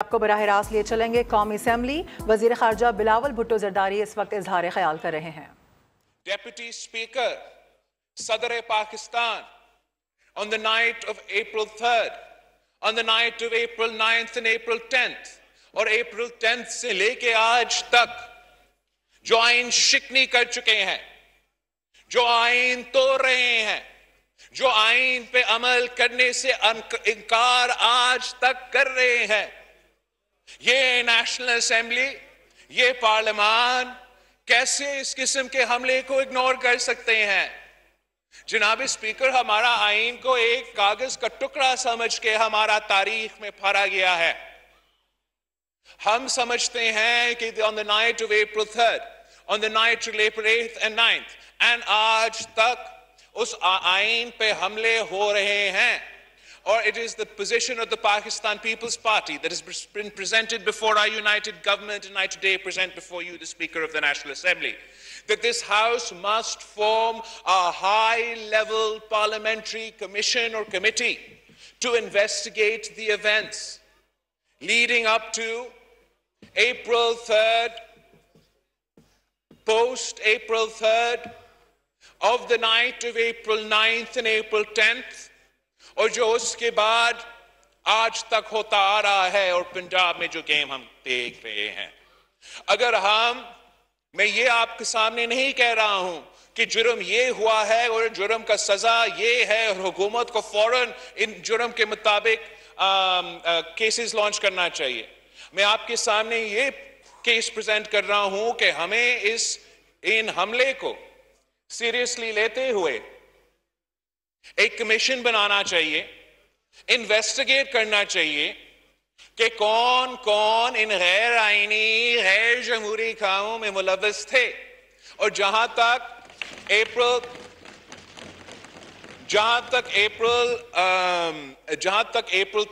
آپ کو براہ راست لیے چلیں گے قومی اسمبلی. وزیر خارجہ بلاول بھٹو زرداری اس وقت اظہار خیال کر رہے ہیں. ڈیپٹی اسپیکر صدر Pakistan on the night of April 3rd, on the night of April 9th and April 10th, اور April 10th سے لے کے آج تک جو آئین شکنی کر چکے ہیں، جو آئین توڑ رہے ہیں، جو آئین پہ عمل کرنے سے انکار آج تک کر رہے ہیں، یہ نیشنل اسمبلی، یہ پارلیمان کیسے اس قسم کے حملے کو اگنور کر سکتے ہیں؟ جناب اسپیکر، ہمارا آئین کو ایک کاغذ کا ٹکڑا سمجھ کے ہمارا تاریخ میں پھاڑا گیا ہے. ہم سمجھتے ہیں کہ on the night of April 3rd, on the night of April 8th and 9th, and آج تک اس آئین پہ حملے ہو رہے ہیں. Or it is the position of the Pakistan People's Party that has been presented before our united government, and I today present before you the Speaker of the National Assembly, that this House must form a high-level parliamentary commission or committee to investigate the events leading up to April 3rd, post-April 3rd, of the night of April 9th and April 10th, اور جو اس کے بعد آج تک ہوتا آ رہا ہے، اور پنجاب میں جو گیم ہم دیکھ رہے ہیں. اگر میں یہ آپ کے سامنے نہیں کہہ رہا ہوں کہ جرم یہ ہوا ہے اور جرم کا سزا یہ ہے اور حکومت کو فوراً ان جرم کے مطابق کیسز لانچ کرنا چاہیے. میں آپ کے سامنے یہ کیس پریزنٹ کر رہا ہوں کہ ہمیں ان حملے کو سیریسلی لیتے ہوئے ایک کمیشن بنانا چاہیے، انویسٹیگیٹ کرنا چاہیے کہ کون کون ان غیر آئینی غیر جمہوری کاموں میں ملوث تھے. اور جہاں تک اپریل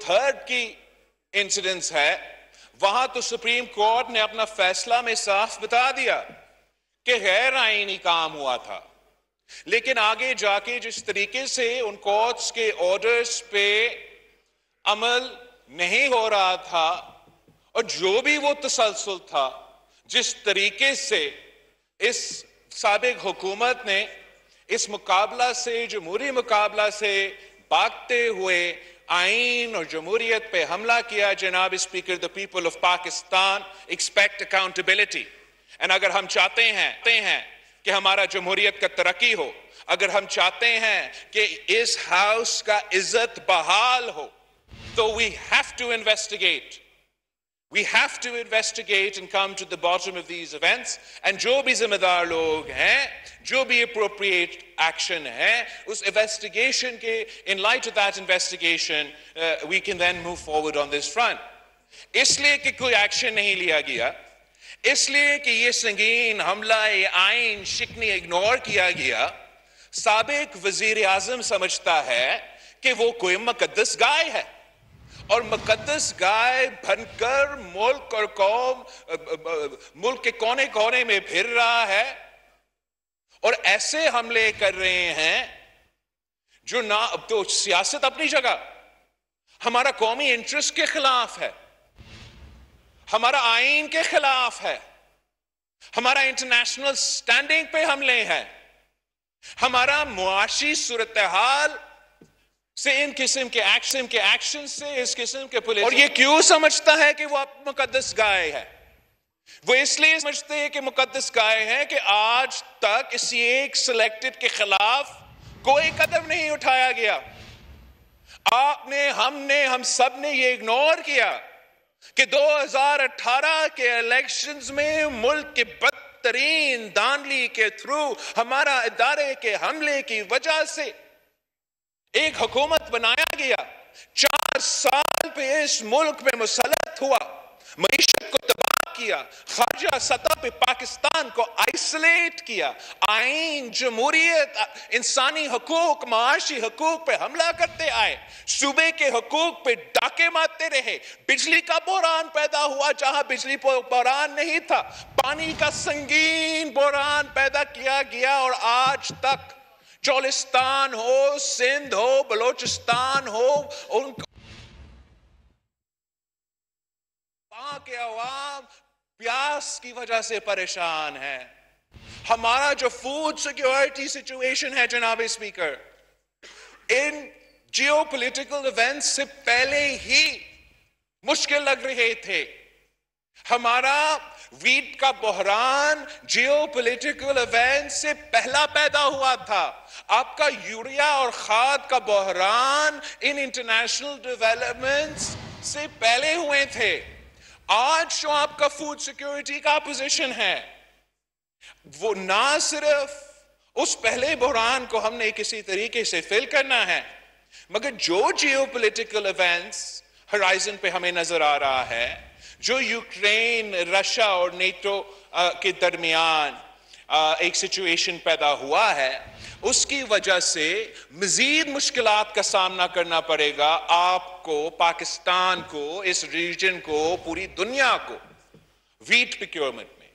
3rd کی انسیڈنس ہے، وہاں تو سپریم کورٹ نے اپنا فیصلہ میں صاف بتا دیا کہ غیر آئینی کام ہوا تھا. لیکن آگے جا کے جس طریقے سے ان کورٹس کے آرڈرز پہ عمل نہیں ہو رہا تھا، اور جو بھی وہ تسلسل تھا، جس طریقے سے اس سابق حکومت نے اس مقابلہ سے، جمہوری مقابلہ سے بھاگتے ہوئے آئین اور جمہوریت پہ حملہ کیا، جناب speaker, the people of Pakistan expect accountability. and اگر ہم چاہتے ہیں کہ ہمارا جمہوریت کا ترقی ہو، اگر ہم چاہتے ہیں کہ اس ہاؤس کا عزت بحال ہو، تو we have to investigate. We have to investigate and come to the bottom of these events. and جو بھی ذمہ دار لوگ ہیں، جو بھی appropriate action ہے، اس investigation کے in light of that investigation we can then move forward on this front. اس لیے کہ کوئی ایکشن نہیں لیا گیا، اس لیے کہ یہ سنگین حملہ آئین شکنی اگنور کیا گیا، سابق وزیر اعظم سمجھتا ہے کہ وہ کوئی مقدس گائے ہے، اور مقدس گائے بن کر ملک اور قوم، ملک کے کونے کونے میں پھر رہا ہے، اور ایسے حملے کر رہے ہیں جو تو سیاست اپنی جگہ ہمارا قومی انٹرسٹ کے خلاف ہے، ہمارا آئین کے خلاف ہے، ہمارا انٹرنیشنل سٹینڈنگ پہ حملے ہیں، ہمارا معاشی صورتحال سے ان قسم کے ایکشن سے، اس قسم کے پولیس. اور یہ کیوں سمجھتا ہے کہ وہ مقدس گائے ہے؟ وہ اس لیے سمجھتے ہیں کہ مقدس گائے ہیں کہ آج تک اسی ایک سلیکٹڈ کے خلاف کوئی قدم نہیں اٹھایا گیا. ہم سب نے یہ اگنور کیا کہ 2018 کے الیکشنز میں ملک کے بدترین دھاندلی کے تھرو، ہمارا ادارے کے حملے کی وجہ سے ایک حکومت بنایا گیا، 4 سال پہ اس ملک میں مسلط ہوا، معیشت کو تباہ کیا، خارجہ سطح پہ پاکستان کو آئسولیٹ کیا، آئین، جمہوریت، انسانی حقوق، معاشی حقوق پہ حملہ کرتے آئے، صوبے کے حقوق پہ ڈاکے مارتے رہے، بجلی کا بحران پیدا ہوا جہاں بجلی بحران نہیں تھا، پانی کا سنگین بحران پیدا کیا گیا، اور آج تک چولستان ہو، سندھ ہو، بلوچستان ہو، ان وہاں کے عوام پیاس کی وجہ سے پریشان ہے. ہمارا جو فوڈ سیکیورٹی سچویشن ہے جناب اسپیکر, ان جیو پولیٹیکل ایونٹس سے پہلے ہی مشکل لگ رہے تھے. ہمارا ویٹ کا بحران جیو پولیٹیکل ایونٹ سے پہلا پیدا ہوا تھا. آپ کا یوریا اور کھاد کا بحران ان انٹرنیشنل ڈیولپمنٹس سے پہلے ہوئے تھے. آج جو آپ کا فوڈ سیکیورٹی کا پوزیشن ہے وہ نہ صرف اس پہلے بحران کو ہم نے کسی طریقے سے فل کرنا ہے, مگر جو جیو پولیٹیکل ایونٹس ہرائزن پہ ہمیں نظر آ رہا ہے, جو یوکرین رشیا اور نیٹو کے درمیان ایک سچویشن پیدا ہوا ہے, اس کی وجہ سے مزید مشکلات کا سامنا کرنا پڑے گا آپ کو, پاکستان کو, اس ریجن کو, پوری دنیا کو. ویٹ پروکیورمنٹ میں,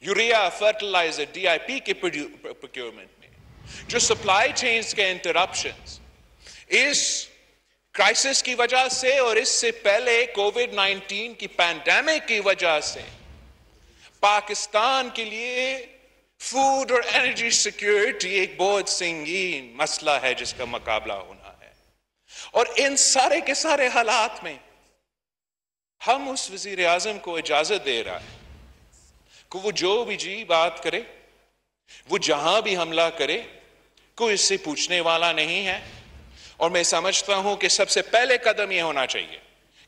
یوریا, فرٹیلائزر, ڈی آئی پی کے پروکیورمنٹ میں, جو سپلائی چینز کے انٹرپشنز اس کرائسس کی وجہ سے اور اس سے پہلے کووڈ-19 کی پینڈیمک کی وجہ سے پاکستان کے لیے فوڈ اور انرجی سیکیورٹی ایک بہت سنگین مسئلہ ہے جس کا مقابلہ ہونا ہے. اور ان سارے کے سارے حالات میں ہم اس وزیر اعظم کو اجازت دے رہا ہے کہ وہ جو بھی جی بات کرے, وہ جہاں بھی حملہ کرے, کوئی اس سے پوچھنے والا نہیں ہے. اور میں سمجھتا ہوں کہ سب سے پہلے قدم یہ ہونا چاہیے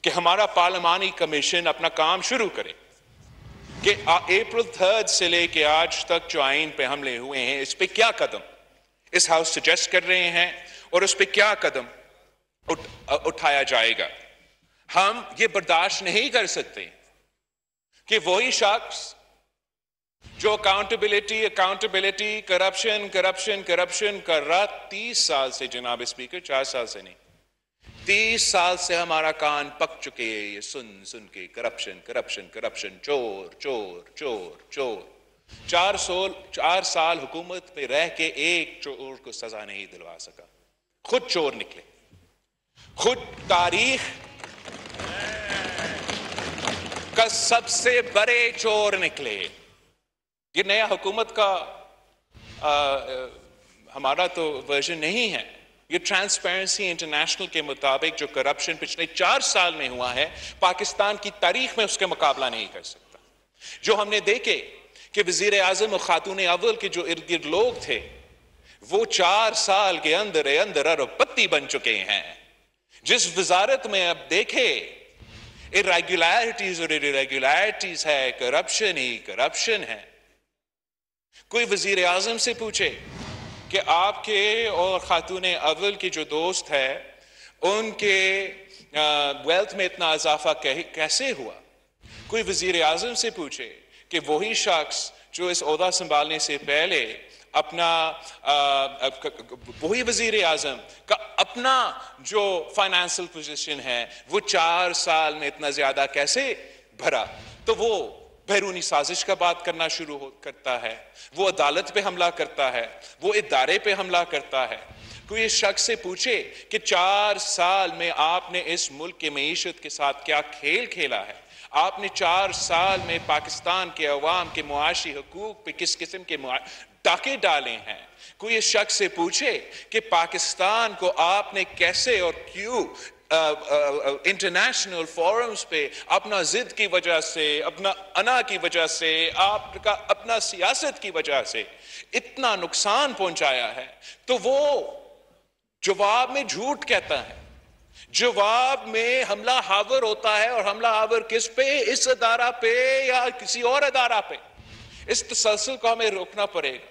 کہ ہمارا پارلیمانی کمیشن اپنا کام شروع کرے کہ اپریل 3 سے لے کے آج تک جو آئین پہ حملے ہوئے ہیں اس پہ کیا قدم اس ہاؤس سجیسٹ کر رہے ہیں اور اس پہ کیا قدم اٹھایا جائے گا. ہم یہ برداشت نہیں کر سکتے کہ وہی شخص جو اکاؤنٹیبلٹی کرپشن کر رہا 30 سال سے, جناب اسپیکر 4 سال سے نہیں, 30 سال سے ہمارا کان پک چکے ہیں یہ سن کے کرپشن, چور. 4 سال حکومت پہ رہ کے ایک چور کو سزا نہیں دلوا سکا. خود چور نکلے, خود تاریخ کا سب سے بڑے چور نکلے. یہ نیا حکومت کا ہمارا تو ورژن نہیں ہے. یہ ٹرانسپیرنسی انٹرنیشنل کے مطابق جو کرپشن پچھلے 4 سال میں ہوا ہے پاکستان کی تاریخ میں اس کے مقابلہ نہیں کر سکتا. جو ہم نے دیکھے کہ وزیر اعظم اور خاتون اول کے جو ارد گرد لوگ تھے وہ 4 سال کے اندر ارب پتی بن چکے ہیں. جس وزارت میں اب دیکھے irregularities ہے, کرپشن ہے. کوئی وزیر اعظم سے پوچھے کہ آپ کے اور خاتون اول کے جو دوست ہے ان کے ویلتھ میں اتنا اضافہ کیسے ہوا. کوئی وزیر اعظم سے پوچھے کہ وہی شخص جو اس عہدہ سنبھالنے سے پہلے وہی وزیر اعظم کا اپنا جو فائنانشل پوزیشن ہے وہ 4 سال میں اتنا زیادہ کیسے بھرا. تو وہ بیرونی سازش کا بات کرنا شروع کرتا ہے, وہ عدالت پہ حملہ کرتا ہے, وہ ادارے پہ حملہ کرتا ہے. کوئی اس شخص سے پوچھے کہ 4 سال میں آپ نے اس ملک کے معیشت کے ساتھ کیا کھیل کھیلا ہے, آپ نے 4 سال میں پاکستان کے عوام کے معاشی حقوق پہ کس قسم کے ڈاکے ڈالے ہیں. کوئی اس شخص سے پوچھے کہ پاکستان کو آپ نے کیسے اور کیوں انٹرنیشنل فورمز پہ اپنا ضد کی وجہ سے, اپنا انا کی وجہ سے, آپ کا اپنا سیاست کی وجہ سے اتنا نقصان پہنچایا ہے. تو وہ جواب میں جھوٹ کہتا ہے, جواب میں حملہ آور ہوتا ہے. اور حملہ آور کس پہ؟ اس ادارہ پہ یا کسی اور ادارہ پہ. اس تسلسل کو ہمیں روکنا پڑے گا,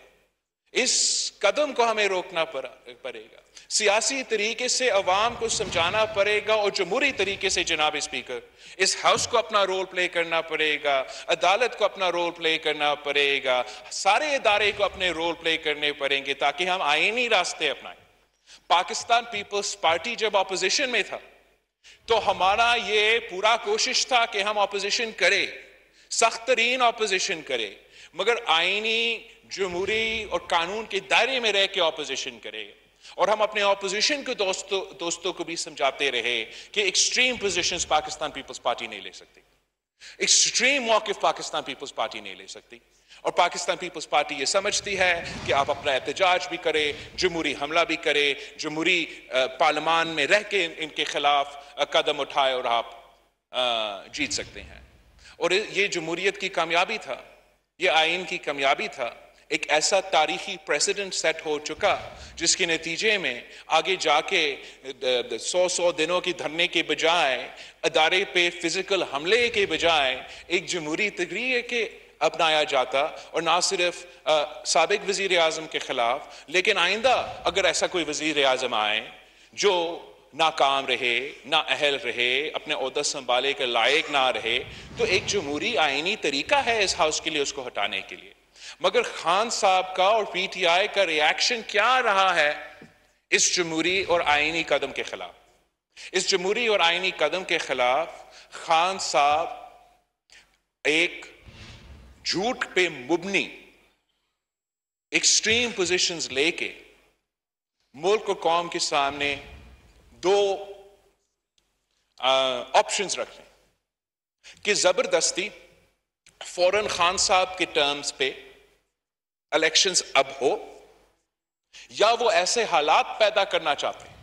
اس قدم کو ہمیں روکنا پڑے گا. سیاسی طریقے سے عوام کو سمجھانا پڑے گا اور جمہوری طریقے سے جناب اسپیکر اس ہاؤس کو اپنا رول پلے کرنا پڑے گا, عدالت کو اپنا رول پلے کرنا پڑے گا, سارے ادارے کو اپنے رول پلے کرنے پڑیں گے تاکہ ہم آئینی راستے اپنائیں. پاکستان پیپلز پارٹی جب اپوزیشن میں تھا تو ہمارا یہ پورا کوشش تھا کہ ہم اپوزیشن کرے, سخت ترین اپوزیشن کرے, مگر آئینی, جمہوری اور قانون کے دائرے میں رہ کے اپوزیشن کرے. اور ہم اپنے اپوزیشن کے دوستوں کو بھی سمجھاتے رہے کہ ایکسٹریم پوزیشنز پاکستان پیپلز پارٹی نہیں لے سکتی. एक्सट्रीम मौक़िफ़ पाकिस्तान पीपल्स पार्टी नहीं ले सकती, और पाकिस्तान पीपल्स पार्टी ये समझती है कि आप अपना एहतजाज भी करें, जमहूरी हमला भी करें, जमहूरी पार्लियामान में रह के इनके खिलाफ कदम उठाए और आप जीत सकते हैं। और ये जमहूरियत की कामयाबी था, ये आइन की कामयाबी था, एक ऐसा तारीखी प्रेसिडेंट सेट हो चुका जिसके नतीजे में आगे जाके 100 दिनों की धरने के बजाय, अदारे पे फिजिकल हमले के बजाय एक जमहूरी तरीके के अपनाया जाता, और ना सिर्फ साबिक वजीर आज़म के खिलाफ, लेकिन आइंदा अगर ऐसा कोई वजीर आज़म आए जो नाकाम रहे, ना अहल रहे, अपने ओहदा संभाले के लायक ना रहे, तो एक जमहूरी आइनी तरीका है इस हाउस के लिए उसको हटाने के लिए। मगर खान साहब का और पीटीआई का रिएक्शन क्या रहा है इस जमहूरी और आइनी कदम के खिलाफ? इस जमहूरी और आइनी कदम के खिलाफ खान साहब एक झूठ पे मुबनी एक्सट्रीम पोजीशंस लेके मुल्क और कौम के सामने दो ऑप्शंस रख रहे हैं कि जबरदस्ती फौरन खान साहब के टर्म्स पे इलेक्शंस अब हो, या वो ऐसे हालात पैदा करना चाहते हैं,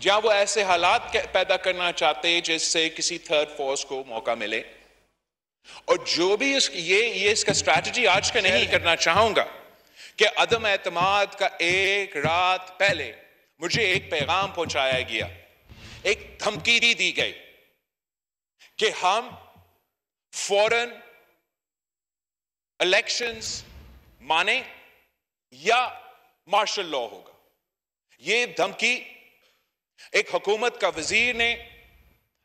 या वो ऐसे हालात पैदा करना चाहते हैं जिससे किसी थर्ड फोर्स को मौका मिले। और जो भी ये इसका स्ट्रैटेजी आज का नहीं करना चाहूंगा कि अदम एतमाद का एक रात पहले मुझे एक पैगाम पहुंचाया गया, एक धमकी दी गई कि हम फौरन इलेक्शंस माने या मार्शल लॉ होगा। ये धमकी एक हुकूमत का वजीर ने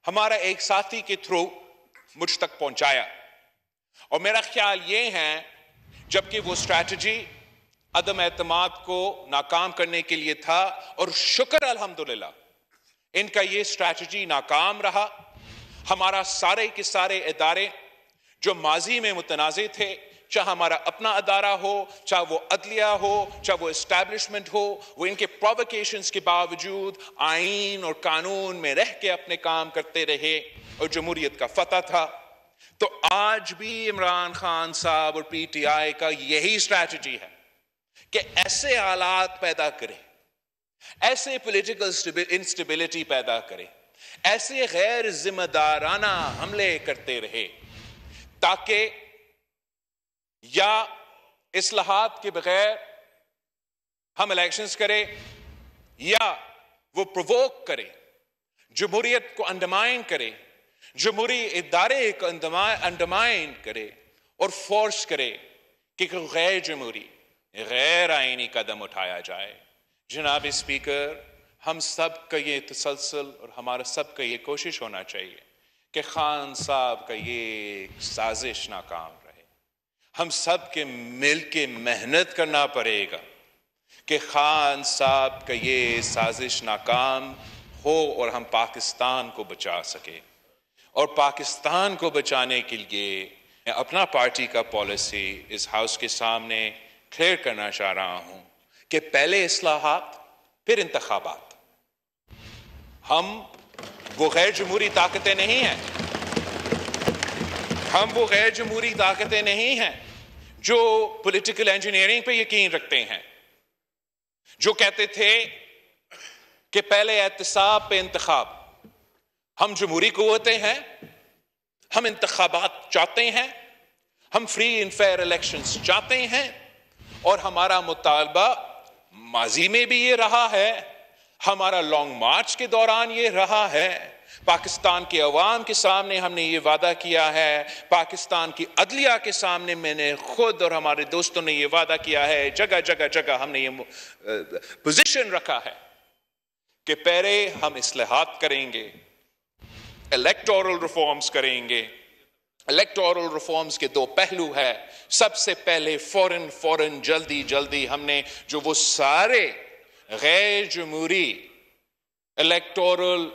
हमारा एक साथी के थ्रू मुझ तक पहुंचाया, और मेरा ख्याल ये है जबकि वो स्ट्रैटेजी अदम एतमाद को नाकाम करने के लिए था, और शुक्र अल्हम्दुलिल्लाह इनका ये स्ट्रैटेजी नाकाम रहा। हमारा सारे के सारे इदारे जो माजी में मुतनाज़े थे, चाहे हमारा अपना अदारा हो, चाहे वो अदलिया हो, चाहे वो एस्टैब्लिशमेंट हो, वो इनके प्रोवोकेशंस के बावजूद आइन और कानून में रह के अपने काम करते रहे और जमहूरियत का फतह था। तो आज भी इमरान खान साहब और पीटीआई का यही स्ट्रैटेजी है कि ऐसे हालात पैदा करें, ऐसे पॉलिटिकल इंस्टेबिलिटी पैदा करें, ऐसे गैर जिम्मेदाराना हमले करते रहे ताकि या इस्लाहात के बगैर हम इलेक्शंस करें, या वो प्रोवोक करे, जमहूरियत को अंडरमाइन करे, जमहूरी इदारे को अंडरमाइन करे और फोर्स करे कि गैर जमहूरी गैर आईनी कदम उठाया जाए। जनाब स्पीकर, हम सब का ये तसलसल और हमारा सब का ये कोशिश होना चाहिए कि खान साहब का ये साजिश नाकाम रहे। हम सब के मिल के मेहनत करना पड़ेगा कि खान साहब का ये साजिश नाकाम हो और हम पाकिस्तान को बचा सके। और पाकिस्तान को बचाने के लिए मैं अपना पार्टी का पॉलिसी इस हाउस के सामने क्लियर करना चाह रहा हूं कि पहले इस्लाहात फिर इंतखाबात। हम वो गैर जमहूरी ताकतें नहीं हैं, हम वो गैर जमहूरी ताकतें नहीं हैं जो पॉलिटिकल इंजीनियरिंग पे यकीन रखते हैं, जो कहते थे कि पहले एहतसाब पे इंतखाब। हम जमहूरी कुव्वतें हैं, हम इंतखाबात चाहते हैं, हम फ्री एंड फेयर इलेक्शंस चाहते हैं, और हमारा मुतालबा माजी में भी ये रहा है, हमारा लॉन्ग मार्च के दौरान ये रहा है, पाकिस्तान के अवाम के सामने हमने ये वादा किया है, पाकिस्तान की अदलिया के सामने मैंने खुद और हमारे दोस्तों ने ये वादा किया है, जगह जगह जगह हमने ये पोजीशन रखा है कि पहले हम इस्लाहात करेंगे, इलेक्टोरल रिफॉर्म्स करेंगे। इलेक्टोरल रिफॉर्म्स के दो पहलू है। सबसे पहले फौरन जल्दी हमने जो वो सारे गैर जमहूरी इलेक्टोरल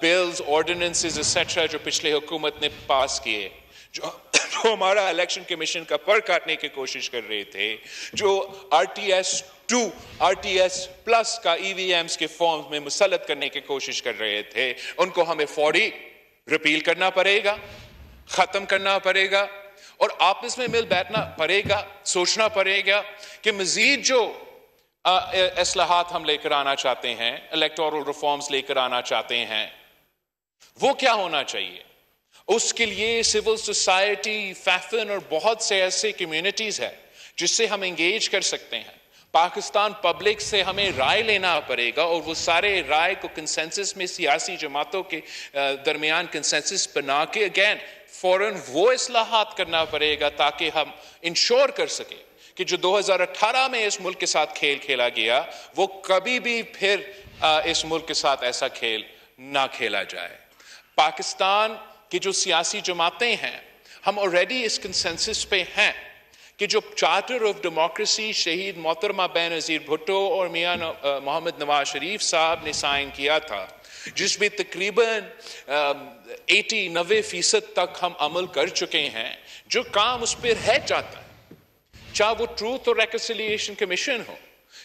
बिल्स, ऑर्डिनेंसेस एटसेट्रा जो पिछले हुकूमत ने पास किए, जो हमारा इलेक्शन कमीशन का पर काटने की कोशिश कर रहे थे, जो RTS-2 RTS+ का EVMs के फॉर्म में मुसल्लत करने की कोशिश कर रहे थे, उनको हमें फौरी रिपील करना पड़ेगा। ختم کرنا پڑے گا اور آپس میں مل بیٹھنا پڑے گا, سوچنا پڑے گا کہ مزید جو اصلاحات ہم لے کر آنا چاہتے ہیں, الیکٹورل ریفارمز لے کر آنا چاہتے ہیں, وہ کیا ہونا چاہیے. اس کے لیے سول سوسائٹی, فیفن اور بہت سے ایسے کمیونٹیز ہیں جس سے ہم انگیج کر سکتے ہیں. پاکستان پبلک سے ہمیں رائے لینا پڑے گا اور وہ سارے رائے کو کنسنسس میں سیاسی جماعتوں کے درمیان کنسنسس بنا کے اگین فوراً وہ اصلاحات کرنا پڑے گا تاکہ ہم انشور کر سکیں کہ جو 2018 میں اس ملک کے ساتھ کھیل کھیلا گیا وہ کبھی بھی پھر اس ملک کے ساتھ ایسا کھیل نہ کھیلا جائے. پاکستان کی جو سیاسی جماعتیں ہیں ہم آلریڈی اس کنسنسس پہ ہیں کہ جو چارٹر آف ڈیموکریسی شہید محترمہ بے نظیر بھٹو اور میاں محمد نواز شریف صاحب نے سائن کیا تھا, جس میں تقریباً 80-90% تک ہم عمل کر چکے ہیں, جو کام اس پہ رہ جاتا ہے, چاہے وہ ٹروتھ اور ریکنسیلیشن کمیشن ہو,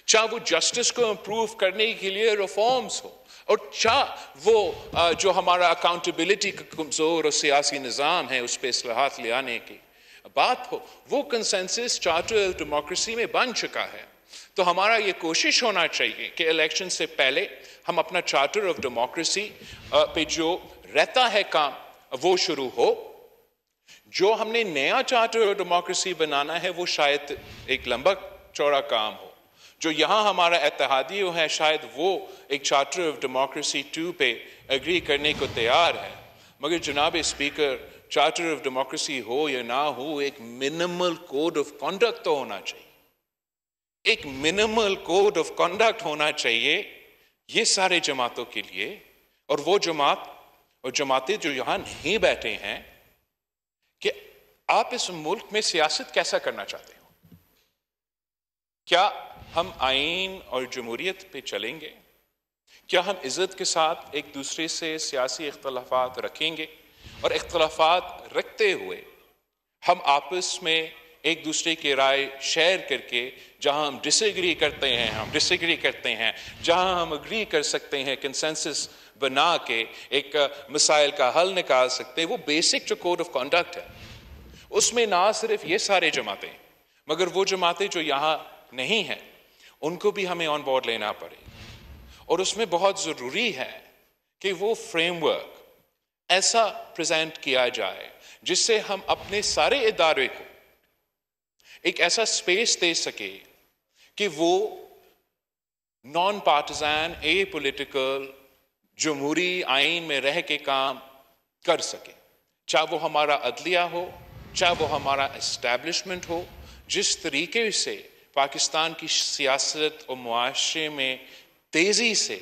چاہے وہ جسٹس کو امپروو کرنے کے لیے ریفارمز ہو, اور چاہے وہ جو ہمارا اکاؤنٹیبلٹی کا کمزور اور سیاسی نظام ہے اس پہ اصلاحات لے آنے کی بات ہو, وہ کنسنسس چارٹر آف ڈیموکریسی میں بن چکا ہے. تو ہمارا یہ کوشش ہونا چاہیے کہ الیکشن سے پہلے ہم اپنا چارٹر آف ڈیموکریسی پہ جو رہتا ہے کام وہ شروع ہو. جو ہم نے نیا چارٹر آف ڈیموکریسی بنانا ہے وہ شاید ایک لمبا چوڑا کام ہو. جو یہاں ہمارا اتحادی ہے شاید وہ ایک چارٹر آف ڈیموکریسی 2 پہ اگری کرنے کو تیار ہے, مگر جناب اسپیکر چارٹر آف ڈیموکریسی ہو یا نہ ہو ایک منیمل کوڈ آف کنڈکٹ تو ہونا چاہیے, ایک منیمل کوڈ آف کنڈکٹ ہونا چاہیے یہ سارے جماعتوں کے لیے. اور وہ جماعت اور جماعتیں جو یہاں نہیں بیٹھے ہیں کہ آپ اس ملک میں سیاست کیسا کرنا چاہتے ہو. کیا ہم آئین اور جمہوریت پہ چلیں گے؟ کیا ہم عزت کے ساتھ ایک دوسرے سے سیاسی اختلافات رکھیں گے اور اختلافات رکھتے ہوئے ہم آپس میں ایک دوسرے کی رائے شیئر کر کے جہاں ہم ڈس ایگری کرتے ہیں ہم ڈس ایگری کرتے ہیں, جہاں ہم اگری کر سکتے ہیں کنسنسس بنا کے ایک مسائل کا حل نکال سکتے ہیں. وہ بیسک جو کوڈ آف کنڈکٹ ہے اس میں نہ صرف یہ سارے جماعتیں مگر وہ جماعتیں جو یہاں نہیں ہیں ان کو بھی ہمیں آن بورڈ لینا پڑے. اور اس میں بہت ضروری ہے کہ وہ فریم ورک ایسا پریزنٹ کیا جائے جس سے ہم اپنے سارے ادارے کو ایک ایسا سپیس دے سکے کہ وہ نان پارٹیزن اے پولیٹیکل جمہوری آئین میں رہ کے کام کر سکے, چاہے وہ ہمارا عدلیہ ہو, چاہے وہ ہمارا اسٹیبلشمنٹ ہو. جس طریقے سے پاکستان کی سیاست اور معاشرے میں تیزی سے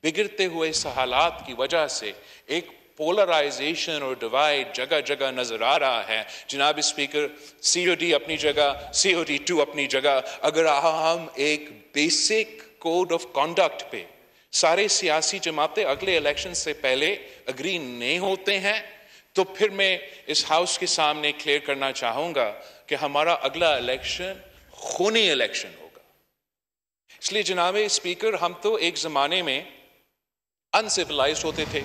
بگڑتے ہوئے حالات کی وجہ سے ایک پولرائزیشن اور ڈیوائڈ جگہ جگہ نظر آ رہا ہے. جناب اسپیکر COD اپنی جگہ, COD 2 اپنی جگہ, اگر ہم ایک بیسک کوڈ آف کنڈکٹ پہ سارے سیاسی جماعتیں اگلے الیکشن سے پہلے اگری نہیں ہوتے ہیں تو پھر میں اس ہاؤس کے سامنے کلیئر کرنا چاہوں گا کہ ہمارا اگلا الیکشن خونی الیکشن ہوگا. اس لیے جناب اسپیکر ہم تو ایک زمانے میں انسیولائزڈ ہوتے تھے,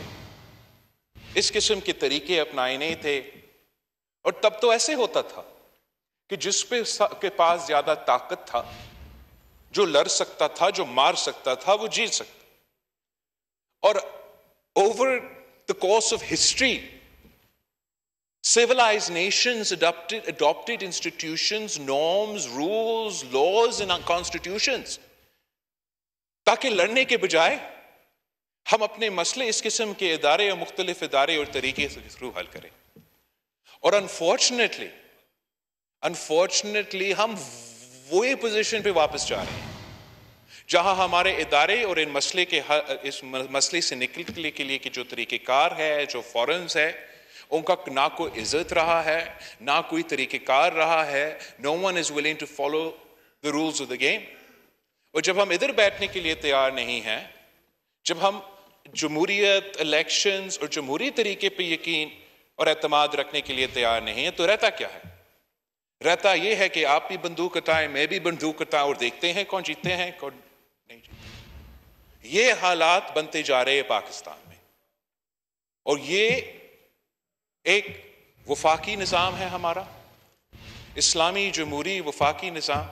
اس قسم کے طریقے اپنائے نہیں تھے, اور تب تو ایسے ہوتا تھا کہ جس کے پاس زیادہ طاقت تھا, جو لڑ سکتا تھا, جو مار سکتا تھا, وہ جیت سکتا. اور over the course of history civilized nations adopted institutions, norms, rules, laws and constitutions تاکہ لڑنے کے بجائے ہم اپنے مسئلے اس قسم کے ادارے اور مختلف ادارے اور طریقے سے تھرو حل کریں. اور انفارچونیٹلی ہم وہی پوزیشن پہ واپس جا رہے ہیں جہاں ہمارے ادارے اور اس مسئلے سے نکلنے کے لیے کہ جو طریقہ کار ہے, جو فورمز ہے, ان کا نہ کوئی عزت رہا ہے, نہ کوئی طریقہ کار رہا ہے. No one is willing to follow the rules of the game. اور جب ہم ادھر بیٹھنے کے لیے تیار نہیں ہیں, جب ہم جمہوریت, الیکشنز اور جمہوری طریقے پہ یقین اور اعتماد رکھنے کے لیے تیار نہیں ہیں, تو رہتا کیا ہے؟ رہتا یہ ہے کہ آپ بھی بندوق اٹھائیں, میں بھی بندوق اٹھاؤں, اور دیکھتے ہیں کون جیتے ہیں کون نہیں جیتے. یہ حالات بنتے جا رہے ہیں پاکستان میں, اور یہ ایک वफाकी निज़ाम है हमारा, इस्लामी जमहूरी वफाकी निज़ाम।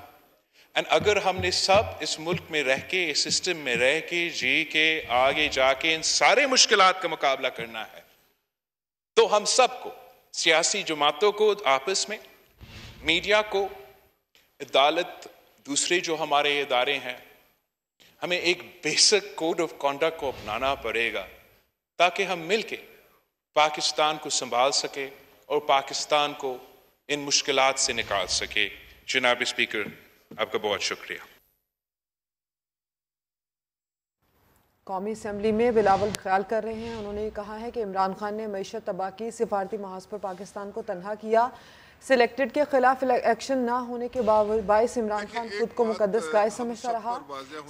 एंड अगर हमने सब इस मुल्क में रह के, इस सिस्टम में रह के, जी के, आगे जाके इन सारे मुश्किलात का मुकाबला करना है, तो हम सबको, सियासी जमातों को आपस में, मीडिया को, अदालत, दूसरे जो हमारे इदारे हैं, हमें एक बेसिक कोड ऑफ कॉन्डक्ट को अपनाना पड़ेगा ताकि हम मिलके पाकिस्तान को संभाल सके और पाकिस्तान को इन मुश्किलात से निकाल सके। जनाब स्पीकर, आपका बहुत शुक्रिया। कौमी असम्बली में बिलावल ख्याल कर रहे हैं। उन्होंने कहा है कि इमरान खान ने मईशत तबाह की, सिफारती महाज पर पाकिस्तान को तनहा किया, सिलेक्टेड के खिलाफ एक्शन ना होने के बायस इमरान खान खुद को मुकद्दस गाय समझता रहा।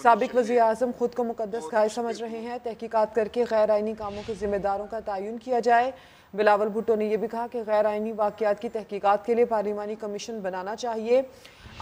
साबिक वज़ीर आज़म खुद को मुकद्दस गाय समझ रहे हैं। तहकीकात करके गैर आइनी कामों के ज़िम्मेदारों का तयन किया जाए। बिलावल भुट्टो ने यह भी कहा कि गैर आइनी वाक़यात की तहकीकात के लिए पार्लिमानी कमीशन बनाना चाहिए।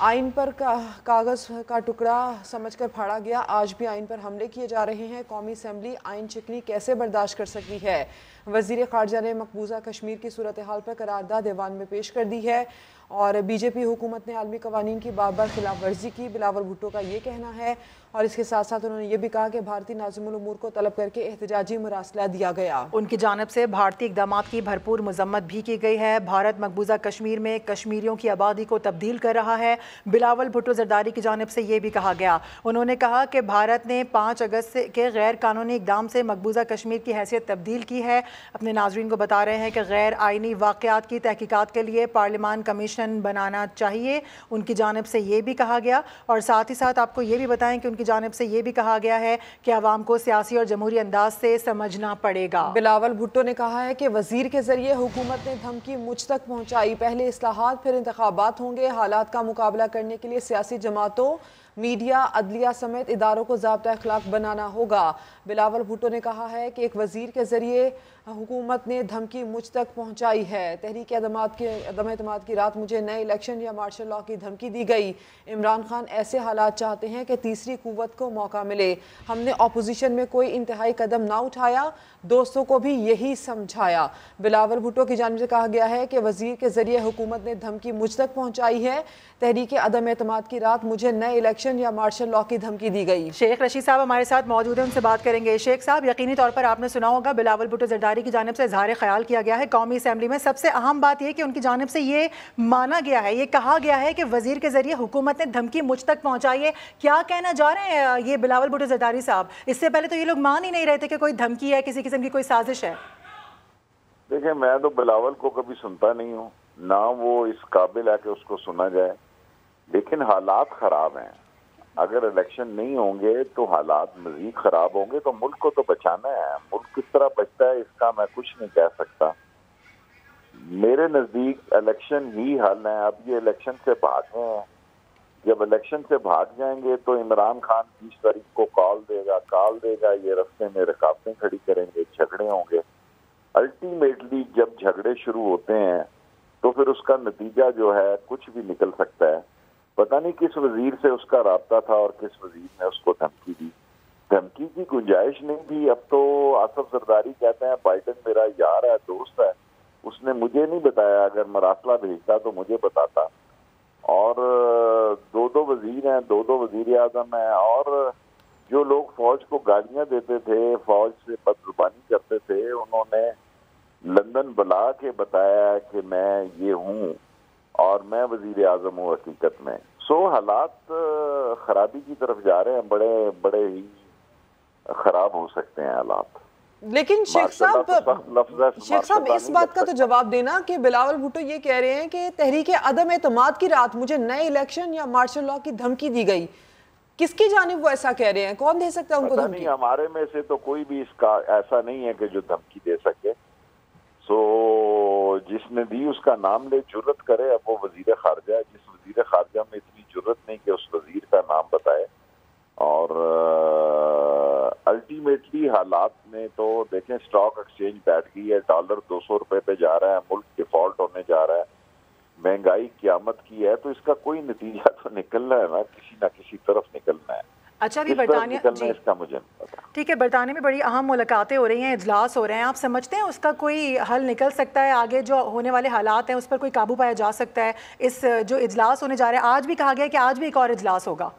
आइन पर कागज़ का टुकड़ा समझकर फाड़ा गया, आज भी आइन पर हमले किए जा रहे हैं। कौमी असम्बली आइन चिकनी कैसे बर्दाश्त कर सकती है? वज़ीर ख़ारजा ने मकबूजा कश्मीर की सूरत हाल पर करारदाद ऐवान में पेश कर दी है और बीजेपी हुकूमत ने आलमी कवानीन की बार बार खिलाफ वर्जी की, बिलावल भुट्टो का ये कहना है। और इसके साथ साथ उन्होंने ये भी कहा कि भारतीय नाज़िमुल उमूर को तलब करके एहतजाजी मुरासला दिया गया। उनकी जानिब से भारतीय इक़दामात की भरपूर मज़म्मत भी की गई है। भारत मकबूजा कश्मीर में कश्मीरियों की आबादी को तब्दील कर रहा है। बिलावल भुट्टो ज़रदारी की जानिब से ये भी कहा गया, उन्होंने कहा कि भारत ने 5 अगस्त के गैर कानूनी इक़दाम से मकबूजा कश्मीर की हैसियत तब्दील की है। अपने नाज़रीन को बता रहे हैं कि गैर आइनी वाक़यात की तहकीकात के लिए पार्लिमान कमीशन बनाना चाहिए, उनकी जानिब से ये भी कहा गया। और साथ ही साथ आपको ये भी बताएं कि उनकी जानिब से ये भी कहा गया है कि आवाम को सियासी और जमहूरी अंदाज से समझना पड़ेगा। बिलावल भुट्टो ने कहा है कि वज़ीर के ज़रिए हुकूमत ने धमकी मुझ तक पहुँचाई, पहले इस्लाहात फिर इंतखाबात होंगे। हालात का मुकाबला करने के लिए सियासी जमातों, मीडिया, अदलिया समेत इदारों को ज़ाब्ता अखलाक बनाना होगा। बिलावल भुट्टो ने कहा है कि एक वज़ीर के ज़रिए हुकूमत ने धमकी मुझ तक पहुंचाई है। तहरीक अदम एतमाद की रात मुझे नए इलेक्शन या मार्शल लॉ की धमकी दी गई। इमरान खान ऐसे हालात चाहते हैं कि तीसरी कुव्वत को मौका मिले। हमने अपोजिशन में कोई इंतहाई कदम ना उठाया, दोस्तों को भी यही समझाया। बिलावल भुट्टो की जानिब से कहा गया है कि वज़ीर के ज़रिए हुकूमत ने धमकी मुझ तक पहुँचाई है। तहरीक अदम एतमाद की रात मुझे नए इलेक्शन या मार्शल लॉ की धमकी दी गई। शेख रशीद साहब हमारे साथ मौजूद हैं, उनसे बात करेंगे। शेख साहब, यकीनी तौर पर आपने सुना होगा बिलावल भुट्टो ज़रदारी की जानिब से इज़हार ख़याल किया गया है कौमी असम्बली में। सबसे अहम बात यह कि उनकी जानिब से ये माना गया है, ये कहा गया है कि वज़ीर के ज़रिए हुकूमत ने धमकी मुझ तक पहुँचाई है। क्या कहना जा रहे हैं ये बिलावल भुट्टो ज़रदारी साहब? इससे पहले तो ये लोग मान ही नहीं रहे थे कि कोई धमकी है, किसी किस्म की कोई साजिश है। देखिए, मैं तो बिलावल को कभी सुनता नहीं हूँ, ना वो इस काबिल है कि उसको सुना जाए, लेकिन हालात ख़राब हैं। अगर इलेक्शन नहीं होंगे तो हालात मज़ीद ख़राब होंगे। तो मुल्क को तो बचाना है, मुल्क किस तरह बचता है इसका मैं कुछ नहीं कह सकता। मेरे नज़दीक इलेक्शन ही हल है। अब ये इलेक्शन से भागे हैं, जब इलेक्शन से भाग जाएंगे तो इमरान खान 20 तारीख को कॉल देगा, ये रास्ते में रुकावटें खड़ी करेंगे, झगड़े होंगे। अल्टीमेटली जब झगड़े शुरू होते हैं तो फिर उसका नतीजा जो है कुछ भी निकल सकता है। पता नहीं किस वजीर से उसका राब्ता था और किस वजीर ने उसको धमकी दी। धमकी की गुंजाइश नहीं थी। अब तो आसिफ जरदारी कहते हैं बाइडन मेरा यार है, दोस्त है, उसने मुझे नहीं बताया, अगर मरासला भेजता तो मुझे बताता। और दो वजीर हैं, दो वजीर आजम हैं, और जो लोग फौज को गालियां देते थे, फौज से बदजुबानी करते थे, उन्होंने लंदन बुला के बताया कि मैं ये हूँ और मैं वजीर आजम हूँ हकीकत में। सो हालात खराबी की तरफ जा रहे हैं, बड़े ही खराब हो सकते हैं हालात। लेकिन शेख साहब इस बात का तो जवाब देना कि बिलावल भुट्टो ये कह रहे हैं कि तहरीक अदम एतमाद की रात मुझे नए इलेक्शन या मार्शल लॉ की धमकी दी गई। किसकी जानिब वो ऐसा कह रहे हैं? कौन दे सकता है उनको धमकी? हमारे में से तो कोई भी इसका ऐसा नहीं है कि जो धमकी दे सके। सो जिसने दी उसका नाम ले, जुर्रत करे। अब वो वजीर खारजा है, जिस वजीर खारजा में इतनी जुर्रत नहीं कि उस वजीर का नाम बताए। और अल्टीमेटली हालात में तो देखें, स्टॉक एक्सचेंज बैठ गई है, डॉलर 200 रुपए पे जा रहा है, मुल्क डिफॉल्ट होने जा रहा है, महंगाई क़यामत की है। तो इसका कोई नतीजा तो निकलना है ना, किसी तरफ निकलना है। अच्छा, अभी बरतानिया जी इसका मुझे नहीं पता। ठीक है, बरतानिया में बड़ी अहम मुलाकातें हो रही हैं, इजलास हो रहे हैं, आप समझते हैं उसका कोई हल निकल सकता है? आगे जो होने वाले हालात हैं उस पर कोई काबू पाया जा सकता है? इस जो इजलास होने जा रहे हैं, आज भी कहा गया कि आज भी एक और इजलास होगा।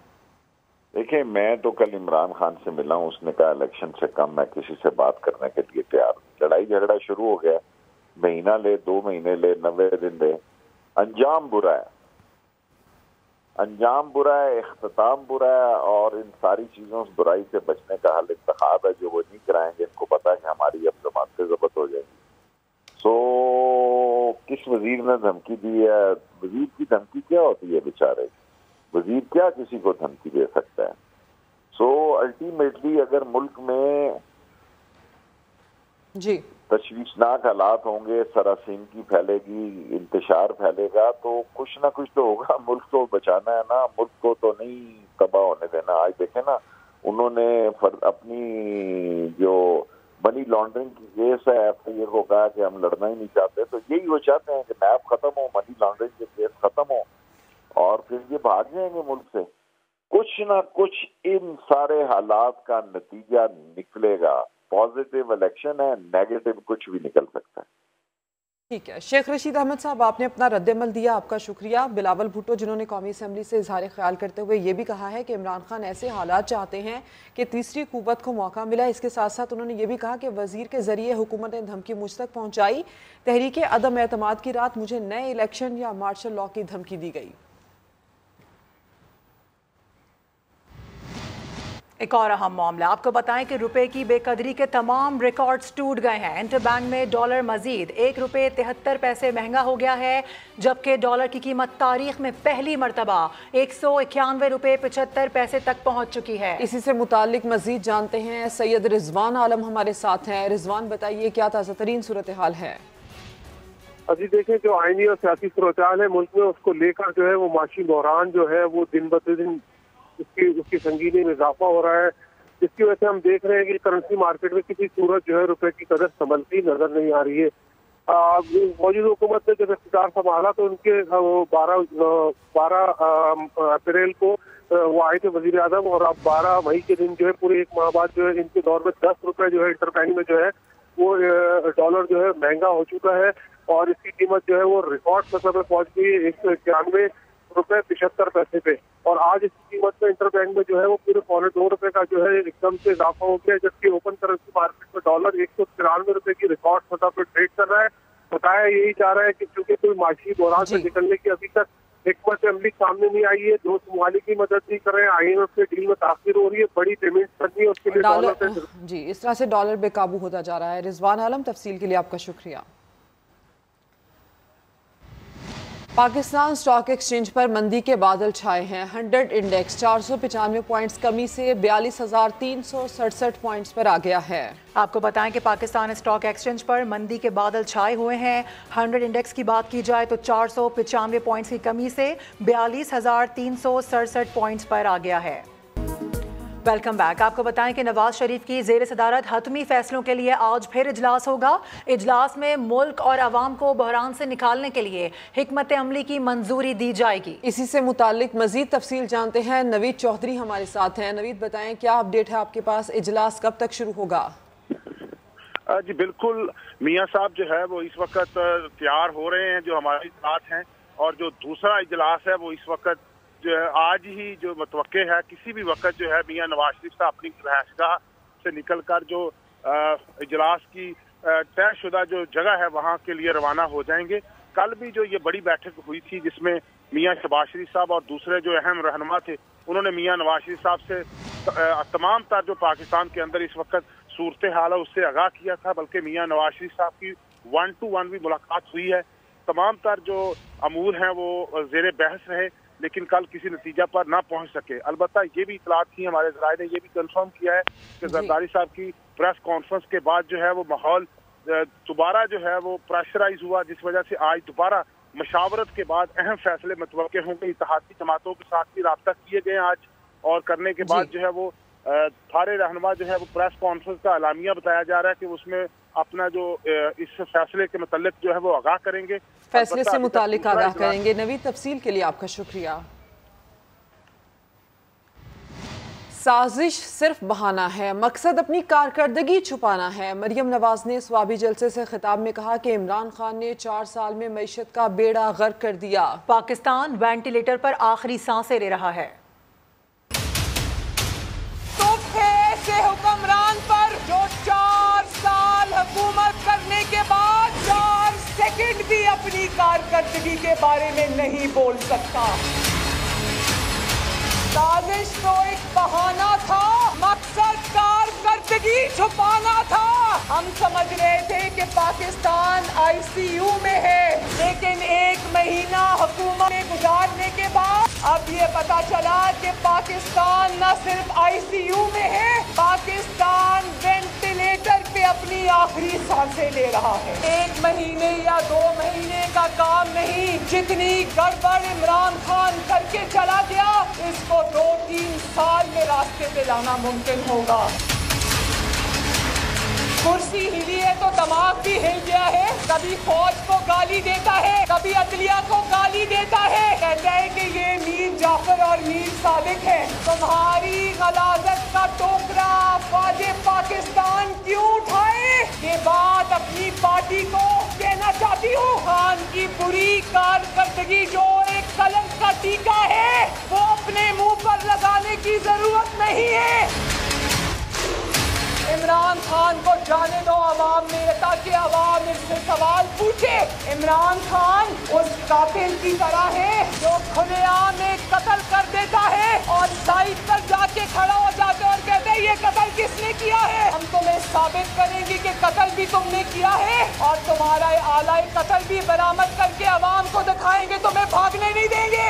देखिए, मैं तो कल इमरान खान से मिला हूँ, उसने कहा इलेक्शन से कम मैं किसी से बात करने के लिए तैयार हूँ। लड़ाई झगड़ा शुरू हो गया, महीना ले, 2 महीने ले, 90 दिन ले, अंजाम बुरा है, अंजाम बुरा है, इख्तिताम बुरा है, और इन सारी चीजों से बुराई से बचने का हल इंतखाब है जो वो नहीं कराएंगे। इनको पता है कि हमारी अब जमानतें जब्त हो जाएंगी। सो किस वजीर ने धमकी दी है? वजीर की धमकी क्या होती है बेचारे? वजीर क्या किसी को धमकी दे सकता है? सो अल्टीमेटली अगर मुल्क में जी तशवीशनाक हालात होंगे, सरासिनगी फैलेगी, इंतशार फैलेगा, तो कुछ ना कुछ तो होगा। मुल्क को बचाना है ना, मुल्क को तो नहीं तबाह होने देना। आज देखें ना, उन्होंने अपनी जो मनी लॉन्ड्रिंग की केस है, FIA को कहा कि हम लड़ना ही नहीं चाहते, तो यही वो चाहते हैं कि नैब खत्म हो, मनी लॉन्ड्रिंग के केस खत्म हो, और फिर ये भाग जाएंगे मुल्क से। कुछ ना कुछ इन सारे हालात का नतीजा निकलेगा। पॉजिटिव इलेक्शन है, नेगेटिव कुछ भी निकल सकता है। ठीक है, शेख रशीद अहमद साहब, आपने अपना रद्दमल दिया, आपका शुक्रिया। बिलावल भुट्टो जिन्होंने कौमी असम्बली से इजहार ख्याल करते हुए ये भी कहा है कि इमरान खान ऐसे हालात चाहते हैं कि तीसरी कुव्वत को मौका मिला। इसके साथ साथ उन्होंने ये भी कहा कि वजीर के जरिए हुकूमत ने धमकी मुझ तक पहुँचाई, तहरीक अदम एतमाद की रात मुझे नए इलेक्शन या मार्शल लॉ की धमकी दी गई। एक और अहम मामला आपको बताएं कि रुपए की बेकदरी के तमाम रिकॉर्ड्स टूट गए हैं। इंटरबैंक में डॉलर मजीद 1 रुपये 73 पैसे महंगा हो गया है, जबकि डॉलर की कीमत तारीख में पहली मरतबा 191 रुपये 75 पैसे तक पहुंच चुकी है। इसी से मुतालिक मजीद जानते हैं, सैयद रिजवान आलम हमारे साथ हैं। रिजवान, बताइए क्या ताज़ा तरीन सूरत हाल है? अभी देखें जो आईनी और सियासी सूरत हाल है मुल्क में, उसको लेकर जो है वो माशी बहरान जो है वो दिन ब दिन उसकी संगीनी में इजाफा हो रहा है, जिसकी वजह से हम देख रहे हैं कि करेंसी मार्केट में किसी सूरत जो है रुपए की कदर संभलती नजर नहीं आ रही है। मौजूदा हुकूमत ने जब इख्तियार संभाला तो उनके 12 अप्रैल को वो आए थे वजीर आजम, और अब 12 मई के दिन जो है पूरे 1 माह बाद जो है इनके दौर में 10 रुपए जो है इंटरबैंक में जो है वो डॉलर जो है महंगा हो चुका है, और इसकी कीमत जो है वो रिकॉर्ड सतह पर पहुंच गई है 191 रुपए 75 पैसे पे। और आज इसकी कीमत में इंटरबैंक में जो है वो पूरे 2.25 रुपए का जो है एकदम से इजाफा हो गया, जबकि ओपन करेंसी मार्केट में डॉलर 193 रुपए की रिकॉर्ड सतह पर ट्रेड कर रहा है। बताया यही जा रहा है कि चूंकि कोई माशी बहरान से निकलने की अभी तक हिकमत अमली सामने नहीं आई है, दोस्त ममालिक की मदद नहीं कर रहे हैं, IMF के डील में ताखिर हो रही है, बड़ी पेमेंट करनी है, उसके लिए डॉलर जी इस तरह से डॉलर बेकाबू होता जा रहा है। रिजवान आलम, तफसील के लिए आपका शुक्रिया। पाकिस्तान स्टॉक एक्सचेंज पर मंदी के बादल छाए हैं। 100 इंडेक्स 495 पॉइंट्स कमी से 42,367 पॉइंट्स पर आ गया है। आपको बताएं कि पाकिस्तान स्टॉक एक्सचेंज पर मंदी के बादल छाए हुए हैं। 100 इंडेक्स की बात की जाए तो 495 पॉइंट्स की कमी से 42,367 पॉइंट्स पर आ गया है। Welcome back. आपको बताएं कि नवाज शरीफ की ज़ेर सदारत हतमी फैसलों के लिए आज फिर इजलास होगा। इजलास में मुल्क और अवाम को बहरान से निकालने के लिए हिकमत अमली की मंजूरी दी जाएगी। इसी से मुतालिक मजीद तफसील जानते हैं, नवीद चौधरी हमारे साथ हैं। नवीद, बताएं क्या अपडेट है आपके पास, इजलास कब तक शुरू होगा? जी बिल्कुल, मियाँ साहब जो है वो इस वक्त तैयार हो रहे हैं जो हमारे साथ हैं, और जो दूसरा इजलास है वो इस वक्त जो है आज ही जो मतवक्के है, किसी भी वक्त जो है मियाँ नवाज शरीफ साहब अपनी रहशगाह से निकल कर जो इजलास की तयशुदा जो जगह है वहाँ के लिए रवाना हो जाएंगे। कल भी जो ये बड़ी बैठक हुई थी जिसमें मियाँ शहबाज शरीफ साहब और दूसरे जो अहम रहनुमा थे, उन्होंने मियाँ नवाज शरीफ साहब से तमाम तर जो पाकिस्तान के अंदर इस वक्त सूरत हाल है उससे आगाह किया था, बल्कि मियाँ नवाज शरीफ साहब की 1-to-1 भी मुलाकात हुई है। तमाम तर जो अमूर हैं वो ज़ेर बहस रहे, लेकिन कल किसी नतीजा पर ना पहुंच सके। अलबत्ता ये भी इतलात थी, हमारे ज़राए ने ये भी कंफर्म किया है कि जरदारी साहब की प्रेस कॉन्फ्रेंस के बाद जो है वो माहौल दोबारा जो है वो प्रेशराइज हुआ, जिस वजह से आज दोबारा मशावरत के बाद अहम फैसले मतवक्के होंगे। इत्तेहादी जमातों के साथ भी राब्ता किए गए आज, और करने के बाद जो है वो सारे रहनुमा जो है वो प्रेस कॉन्फ्रेंस का एलामिया बताया जा रहा है कि उसमें अपना जो इस फैसले के मुतालिक जो है वो आगाह करेंगे, फैसले से मुतालिक आगाह करेंगे। नवी तफसील के लिए आपका शुक्रिया। سازش صرف بہانہ ہے، مقصد اپنی کارکردگی چھپانا ہے۔ مریم نواز نے سوابی جلسے سے خطاب میں کہا کہ عمران خان نے 4 سال میں معیشت کا بیڑا غرق کر دیا۔ پاکستان وینٹیلیٹر پر آخری سانسیں لے رہا ہے۔ تو ایسے حکمران پر جو 4 سال حکومت کرنے کے بعد 4 سیکنڈ بھی اپنی کارکردگی کے بارے میں نہیں بول سکتا۔ سازش تو ایک بہانہ تھا، مقصد کارکردگی چھپانا تھا۔ ہم سمجھ رہے تھے کہ پاکستان ICU میں ہے، لیکن 1 مہینہ حکومت میں گزارنے کے بعد اب یہ پتا چلا کہ پاکستان نہ صرف ICU میں ہے، پاکستان وینٹیلیٹر پہ اپنی آخری سانسیں لے رہا ہے۔ 1 مہینے یا 2 مہینے کا کام نہیں، جتنی گڑبڑ عمران خان کر کے چلا گیا اس کو 2-3 سال میں راستے پہ لانا ممکن ہوگا۔ کرسی ہلی ہے تو دماغ بھی ہل گیا ہے، کبھی فوج کو گالی دیتا ہے، کبھی عدلیہ کو گالی دیتا ہے، کہتا ہے کہ یہ میر جعفر اور میر صادق ہے۔ تمہاری غلاظت کا ٹوکرا افواج پاکستان کیوں اٹھائے؟ یہ بات اپنی پارٹی کو کہنا چاہتی ہوں۔ خان کی بری کارکردگی جو ایک کلنک کا ٹیکا ہے وہ اپنے منہ پر لگانے کی ضرورت نہیں ہے۔ عمران خان کو جانے دو عوام میں تاکہ عوام اس سے سوال پوچھے۔ عمران خان اس قاتل کی طرح ہے جو کھلے عام ایک قتل کر دیتا ہے اور سائٹ پر جا کے کھڑا ہو جاتے اور کہتے ہیں یہ قتل کس نے کیا ہے؟ ہم تمہیں ثابت کریں گے کہ قتل بھی تم نے کیا ہے اور تمہارا آلہ قتل بھی برآمد کر کے عوام کو دکھائیں گے، تمہیں بھاگنے نہیں دیں گے۔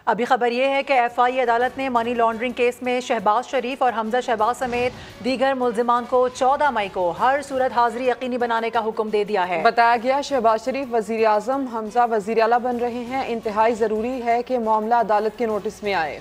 ابھی خبر یہ ہے کہ FI عدالت نے منی لانڈرنگ کیس میں شہباز شریف اور حمزہ شہباز سمیت دیگر ملزمان کو 14 مئی کو ہر صورت حاضری یقینی بنانے کا حکم دے دیا ہے۔ بتایا گیا شہباز شریف وزیر اعظم، حمزہ وزیر اعلیٰ بن رہے ہیں، انتہائی ضروری ہے کہ معاملہ عدالت کے نوٹس میں آئے۔